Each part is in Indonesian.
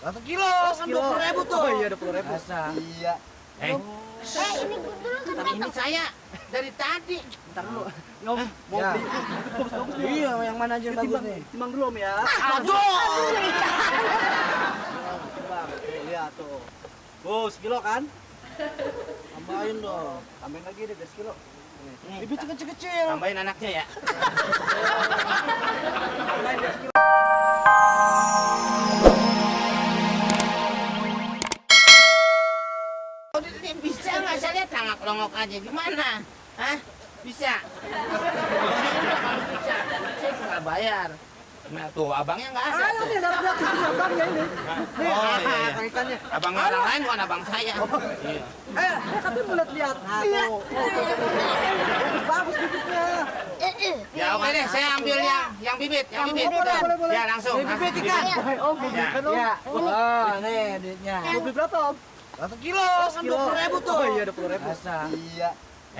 1 kilo. Kan 20.000 tuh. Oh iya 20.000. Masa? Iya. Ini dulu kan Ini saya dari tadi. Bentar dulu. Om, mau Ya. beli. Bagus-bagus nih. Iya, yang mana aja yang bagus nih? Timbang dulu Om ya. Aduh. Timbang. Tuh, lihat tuh. Tuh, sekilo kan? Tambahin dong. Tambahin lagi deh 10 kilo. Nih, bibit kecil-kecil. Tambahin anaknya ya. Tambahin 10 kilo. Oh, dia bisa nggak? Saya lihat tangak-longok aja. Gimana? Hah? Bisa? Kalau bisa, saya nggak bayar. Nah, tuh abangnya nggak ada. Ayo nih, dapat abangnya ini. Nih, Oh, iya. ikannya. Abangnya orang lain bukan abang saya. Iya. Katanya mau lihat. Nah, tuh. Bagus bibitnya. Ya oke deh, saya ambil yang bibit, yang bibit. Boleh. Ya langsung. Bibit ikan. Om, mau beli ikan Om. Ya. Oh, nih duitnya. Mau beli berapa Om? 1 kilo, kan 20.000 tuh. Oh iya 20.000. Masa? Iya.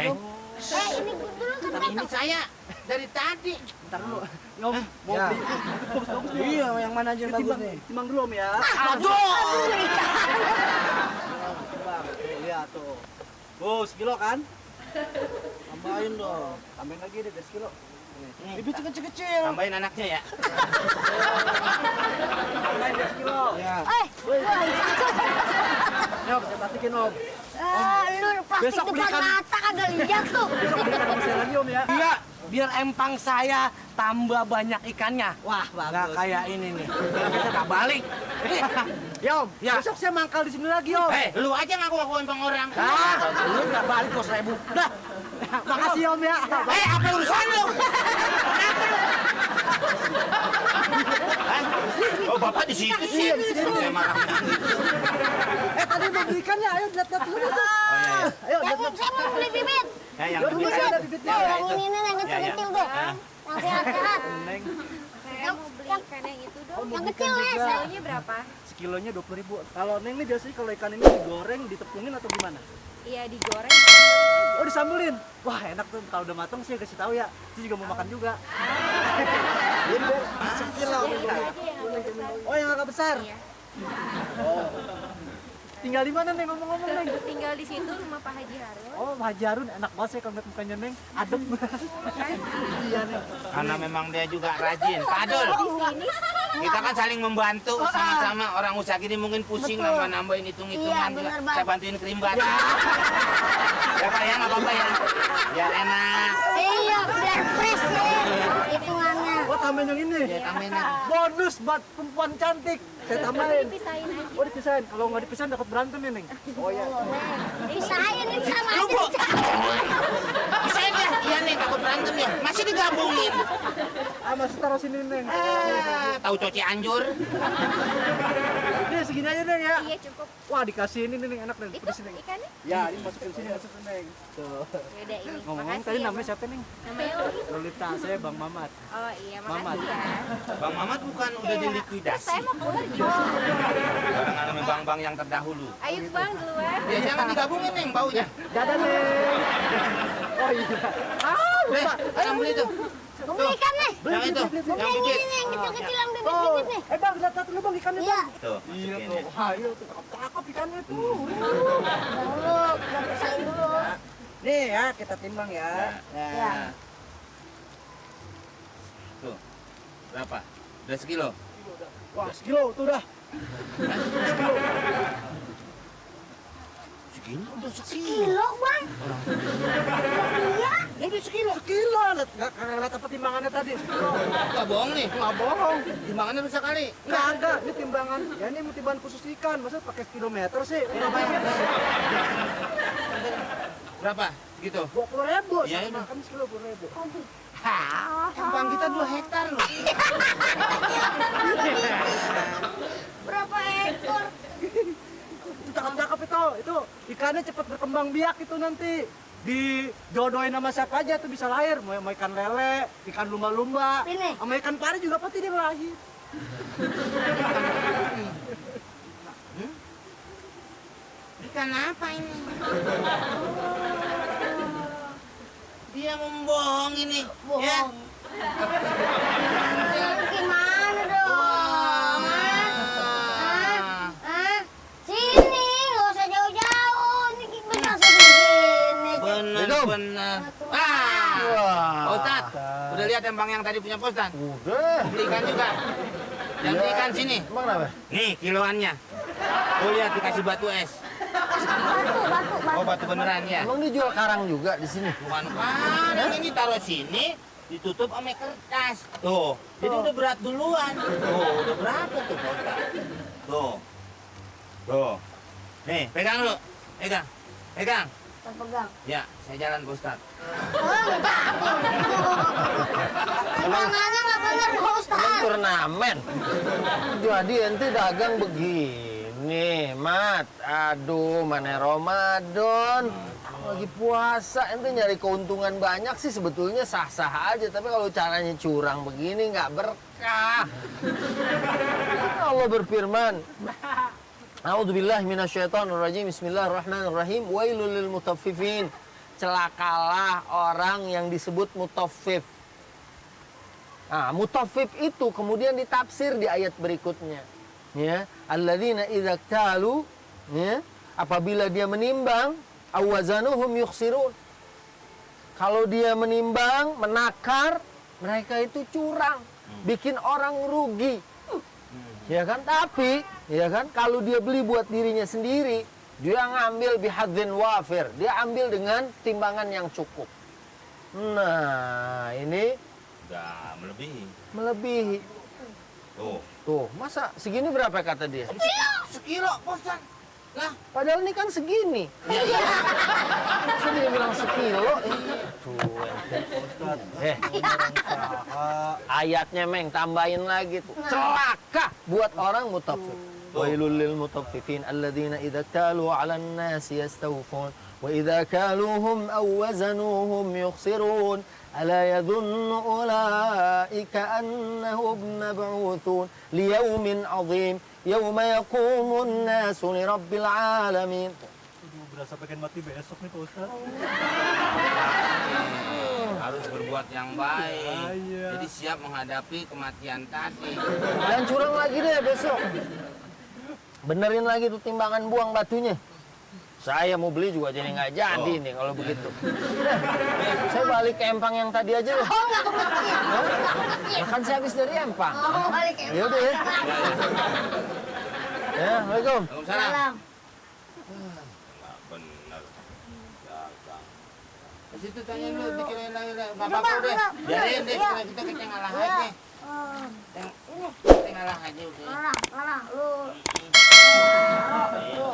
ini dulu kan Tapi ini saya dari tadi. Bentar dulu. Om, mau Ya. beli. Bagus-bagus nih. Iya, yang mana aja yang bagus Timbang, nih? timbang dulu Om ya. Aduh. Timbang. Tuh, lihat tuh. Tuh, 1 kilo kan? Tambahin dong. Tambahin lagi deh 10 kilo. Bibit kecil-kecil. Tambahin anaknya ya. Tambahin 10 kilo. Ya. Om, saya plastikin Om. Lu plastik Besok depan belikan. mata kagak lihat tuh. Besok belikan sama saya lagi Om ya. Iya, biar empang saya tambah banyak ikannya. Wah, Nggak bagus. kayak ini nih. Saya nggak balik. Ya Om, Ya. besok saya mangkal di sini lagi Om. Lu aja ngaku-ngaku empang orang. Lu nggak balik 2.000. Dah. Makasih Om ya. Apa urusan lu? Hah? Oh, Bapak di situ sih. Iya, di sini. Saya marah. Tadi mau beli ikannya, ayo lihat-lihat dulu tuh. Oh iya. Ayo, Yang lihat-lihat. saya mau beli bibit. Ya, yang Dulu bibit masih aja. ada bibitnya. Tuh, yang itu. ini nih, yang kecil-kecil tuh. Ah. Yang sehat-sehat. Neng, Saya mau beli ikan yang itu dong. Yang kecil ya, saya. Kilonya berapa? sekilonya 20.000. Kalau Neng nih biasanya kalau ikan ini digoreng, ditepungin atau gimana? Iya digoreng. Disambelin aja. Oh, disambelin. Wah, enak tuh. Kalau udah matang sih kasih tahu ya. Itu juga mau makan juga. Ini sekilo. Itu aja yang agak besar. Oh, yang agak besar. Iya. Tinggal di mana Neng ngomong-ngomong Neng? Tinggal di situ rumah Pak Haji Harun. Oh, Pak Haji Harun enak banget sih kalau lihat mukanya Neng. Adem. Iya Neng. Karena memang dia juga rajin. Pak Adul, Di sini kita kan saling membantu sama-sama. Orang usaha gini mungkin pusing nambah-nambahin hitung-hitungan Iya, juga. benar banget. Saya bantuin kerimbat. Ya Pak ya, nggak apa-apa ya. Biar enak. Iya, biar fresh ya hitungannya. Oh, tambahin yang ini. Ya tambahin aja. Bonus buat perempuan cantik. Saya tambahin. dipisahin aja. Oh, dipisahin. Kalau nggak dipisahin takut berantem ya Neng. Oh ya. Pisahin ini sama Lu, aja. Bu. Bisa ya? Iya nih, takut berantem ya. Masih digabungin. Masih taruh sini Neng. Tahu coci anjur? Nih segini aja Neng ya. Iya cukup. Wah, dikasih ini Neng enak Neng. Itu Pedes Neng. ikannya? Ya, ini masukin sini masukin Neng. Tuh. Yaudah ini. Ngomong-ngomong Makasih tadi ya, namanya Bang. siapa Neng? Namanya Loli. Lolita, saya Bang Mamat. Oh iya, Mamat. makasih ya. Bang Mamat bukan udah Iya. dilikuidasi. Saya mau keluar gimana? Karena namanya bang-bang yang terdahulu. Ayo bang duluan. Ya jangan digabungin Neng baunya. Dadah Neng. Oh iya. Deh, yang beli tuh. Mau beli ikan nih. Yang itu, Mau yang beli bibit. ini nih, yang kecil-kecil yang Oh, bibit-bibit nih. Bang, lihat dulu Bang ikannya Iya. Bang. Tuh, Iya masukin tuh. ya. Wah, iya tuh cakep ikannya tuh. Dulu, udah pisahin dulu. Nih ya, kita timbang ya. Ya. Tuh. Berapa? Udah sekilo? Wah, sekilo tuh dah. Segini udah sekilo. Kilo bang. Iya. Ya udah sekilo. Sekilo, lihat apa timbangannya tadi? Sekilo. Gak bohong nih. Nggak bohong. Timbangannya bisa kali. Kagak, ini timbangan. Ya ini timbangan khusus ikan. Masa pakai kilometer sih? Berapa? Gitu. 20.000. Iya, Sama ini. kan sekilo 20.000. Empang kita 2 hektar loh. Berapa ekor? Itu cakep-cakep itu. Itu ikannya cepat berkembang biak itu nanti. Dijodohin sama siapa aja tuh bisa lahir. Mau ikan lele, ikan lumba-lumba, Ini. sama ikan pari juga pasti dia lahir. Ikan apa ini? Dia membohong ini. Bohong. Ya. Gimana dong? Wah. Udah lihat yang bang yang tadi punya postan? Udah. Beli ikan juga. Yang beli ikan sini. Emang kenapa? Nih kiloannya. Tuh lihat dikasih batu es. Oh batu beneran ya. Emang dijual karang juga di sini? Bukan karang, ini taruh sini, ditutup sama kertas. Tuh, jadi udah berat duluan. Tuh, udah berapa tuh postan? Tuh. Tuh. Nih, pegang dulu. Pegang. Pegang. Pegang. Ya, saya jalan Pak Ustaz. Timbangannya nggak bener Pak Emang Ustaz. turnamen. Jadi ente dagang begini, Mat. Aduh, mana Ramadan. Lagi puasa, ente nyari keuntungan banyak sih sebetulnya sah-sah aja. Tapi kalau caranya curang begini nggak berkah. Allah berfirman. A'udzubillahi minasyaitonirrajim. Bismillahirrahmanirrahim. Wailul lil mutaffifin. Celakalah orang yang disebut mutaffif. Nah, mutaffif itu kemudian ditafsir di ayat berikutnya. Ya, alladzina idza iktalu, ya, apabila dia menimbang, awazanuhum yukhsirun. Kalau dia menimbang, menakar, mereka itu curang, bikin orang rugi. Ya kan? Tapi, ya kan, kalau dia beli buat dirinya sendiri, dia ngambil bihadzin wafir, dia ambil dengan timbangan yang cukup. Nah, ini Udah melebihi. melebihi. Tuh. Tuh, masa segini berapa kata dia? Sekilo, Pak Ustaz. Lah, Padahal ini kan segini. Masa dia bilang sekilo? Tuh, ayatnya Meng, tambahin lagi tuh. Celaka buat orang mutaffif. Wailul lil mutaffifin alladzina idza kalu 'alan nasi yastawfun wa idza kaluhum aw wazanuhum yukhsirun. ألا يظن أولئك أنهم مبعوثون ليوم عظيم يوم يقوم الناس لرب العالمين. Aduh, berasa pengen mati besok nih Pak Ustaz. harus berbuat yang baik. Iya. Jadi siap menghadapi kematian tadi. Dan curang lagi deh besok. Benerin lagi tuh timbangan buang batunya. Saya mau beli juga jadi nggak jadi nih kalau begitu. Saya balik ke empang yang tadi aja deh. Oh, nggak kebuktinya. Ya kan saya habis dari empang. Oh, balik ya. Ya udah ya. Ya, Assalamualaikum. Waalaikumsalam. Salam. Nggak benar. Dagang. Di situ tanya dulu, pikirin lagi deh. Nggak Udah, apa-apa Bang, deh. udah. Biarin deh, Iya. kita ngalah Iya. aja. Oh, ini. Kita ngalah aja udah. Ngalah, lu. Lu.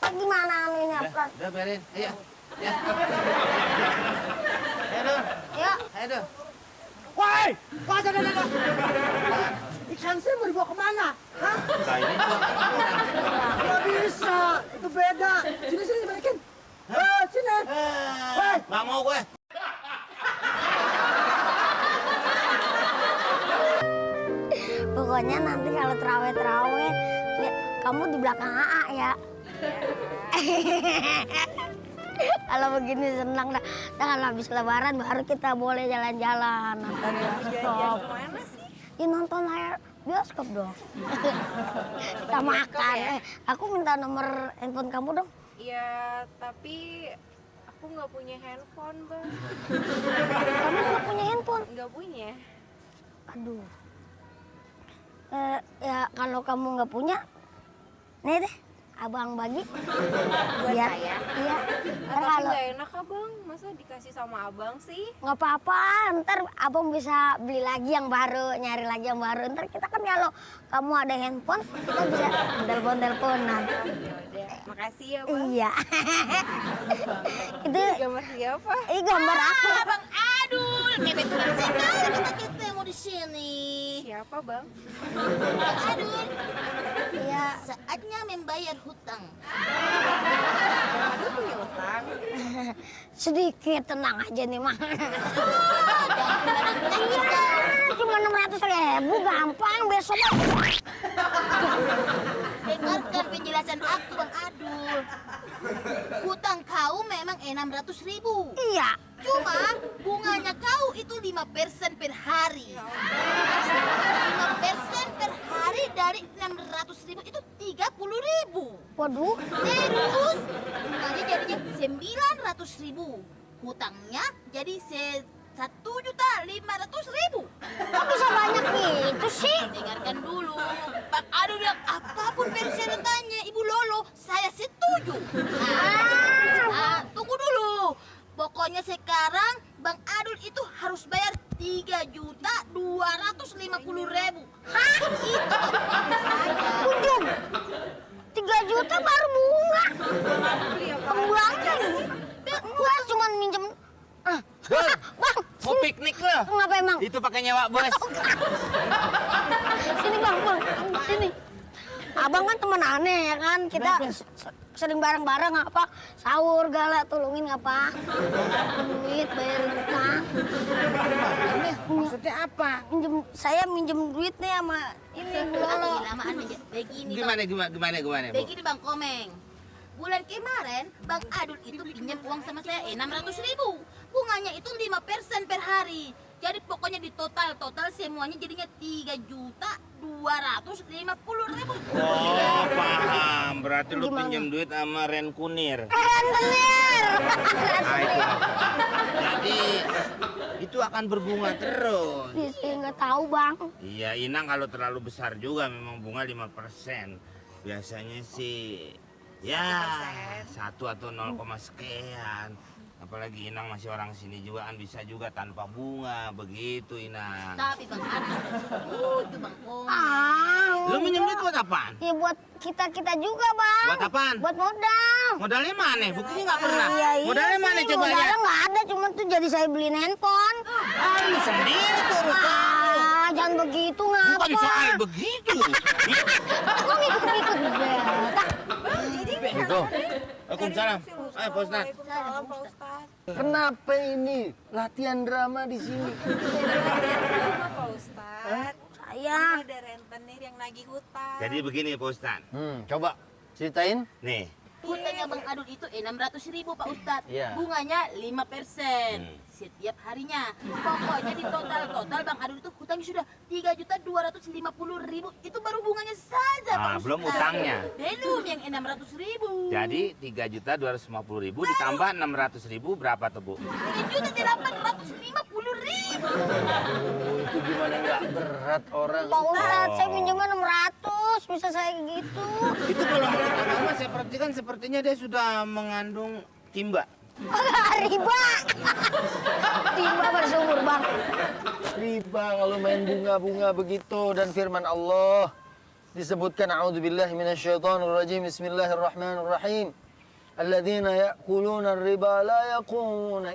Gimana anunya, Pras? Udah biarin, ayo. Ya. Ayo dong, Ya, ayo dong. Woi, Pak, jangan. Ikan saya mau dibawa kemana? Hah? Nah ini gua Nggak bisa, itu beda. Sini balikin. Sini. nggak mau gue. pokoknya nanti kalau terawih, lihat kamu di belakang AA ya. Kalau begini senang dah. Jangan habis lebaran baru kita boleh jalan-jalan nonton bioskop. Kemana sih? Ya nonton layar bioskop dong. Kita makan. Aku minta nomor handphone kamu dong. Ya, tapi aku nggak punya handphone, Bang. Kamu nggak punya handphone? Nggak punya. Aduh. Ya kalau kamu nggak punya, nih deh, abang bagi. Buat Biar- saya? Iya. Ah, Ntar tapi kalau nggak enak, Abang. Masa dikasih sama abang sih? nggak apa-apa, ntar abang bisa beli lagi yang baru, nyari lagi yang baru. Ntar kita kan kalau kamu ada handphone, kita bisa telepon-teleponan. Yaudah. Makasih ya, Bang. Iya. Itu Gambar siapa? ini gambar aku. Bang Adul, mepet tukang sendal kita ketemu di sini. Siapa, Bang? Bang Adul, Iya. saatnya membayar hutang. Aku punya utang. Sedikit, tenang aja nih mah. Kita Cuma 600.000, gampang besok. dengarkan penjelasan aku, Bang Adul. Hutang kau memang 600.000. Iya. Cuma bunganya kau itu 5% per hari. 5% per hari dari 600.000 itu 30.000. Waduh. Terus bunganya jadinya 900.000. Hutangnya jadi 1.500.000. 3.250.000. Hah? Kunjung. 3 juta baru bunga. Kembangnya ini. Gua cuma minjem. Bos, Bang, mau piknik lo? ngapa emang? Itu pakai nyewa bos. Sini bang, sini. Abang kan teman aneh ya kan, kita sering bareng-bareng apa, sahur gala, tolongin apa, duit, bayarin utang. Maksudnya apa? Saya minjem duit nih sama ini Bu Lolo. Lamaan aja. Begini Gimana, Bang. Bu? Begini Bang Komeng. Bulan kemarin Bang Adul itu pinjam uang sama saya 600.000. Bunganya itu 5% per hari. Jadi pokoknya di total semuanya jadinya 3.250.000. Oh, paham. Berarti lu Gimana? pinjam duit sama Ren Kunir. Bener. Nah, itu. Jadi itu akan berbunga terus. Saya nggak tahu bang. Iya, Inang kalau terlalu besar juga memang bunga 5%. Biasanya sih ya 1 atau 0, sekian. Apalagi Inang masih orang sini juga kan bisa juga tanpa bunga begitu Inang. Tapi Bang Adul, itu Bang Komeng. Lu minjem duit buat apaan? Ya buat kita juga bang. Buat apaan? Buat modal. Modalnya mana? Buktinya nggak pernah. Iya, Modalnya mana sih, coba modalnya lihat? nggak ada, cuma tuh jadi saya beliin handphone. Lu sendiri tuh urusan. Jangan begitu Bukan ngapa? soal begitu. Kok ikut-ikut betak? Gitu. Waalaikumsalam. Ayo Pak Ustadz. Waalaikumsalam Pak Ustadz. Kenapa ini latihan drama di sini? Kenapa Pak Ustadz? Saya Ada rentenir yang nagih hutang. Jadi begini Pak Ustadz. Coba ceritain. Nih, Hutangnya Bang Adul itu 600.000 Pak Ustadz. Iya. Bunganya 5% setiap harinya. Pokoknya di total Bang Adul itu hutangnya sudah 3.250.000. Itu baru bunganya saja Pak Ustadz. belum utangnya. Belum yang 600.000. Jadi 3.250.000 ditambah 600.000 berapa tuh Bu? 3.850.000. Itu gimana nggak berat orang? Pak Ustadz, saya minjemnya 600, bisa saya gitu. Itu kalau menurut agama saya perhatikan sepertinya dia sudah mengandung timba. Riba. Tiba bersumur bang. Riba kalau main bunga-bunga begitu, dan firman Allah disebutkan a'udzubillahi minasyaitonirrajim bismillahirrahmanirrahim alladzina ya'kuluna ar-riba la yaqumuna